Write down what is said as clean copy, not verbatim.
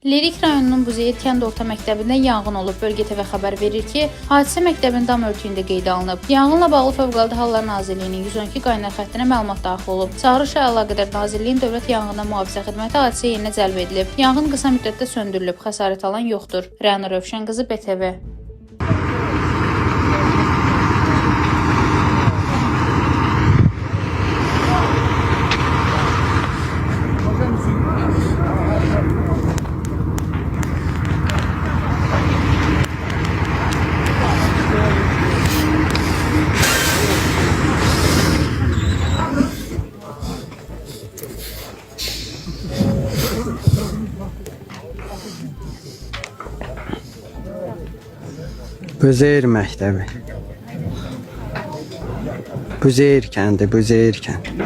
Lerik rayonunun Buzeyir kənd orta məktəbində yanğın olub. Bölgə TV xəbər verir ki, hadisə məktəbin dam örtüyündə qeydə alınıb. Yanğınla bağlı Fövqəladə Hallar Nazirliyinin 112 qaynar xəttinə məlumat daxil olub. Çağırışla əlaqədar Nazirliyin Dövlət Yanğından Mühafizə Xidməti hadisə yerinə cəlb edilib. Yanğın qısa müddətdə söndürülüb. Xəsarət alan yoxdur. Rəna Rövşən qızı, BTV. Buzeyir məktəbi. Buzeyir kəndi, Buzeyir kəndi.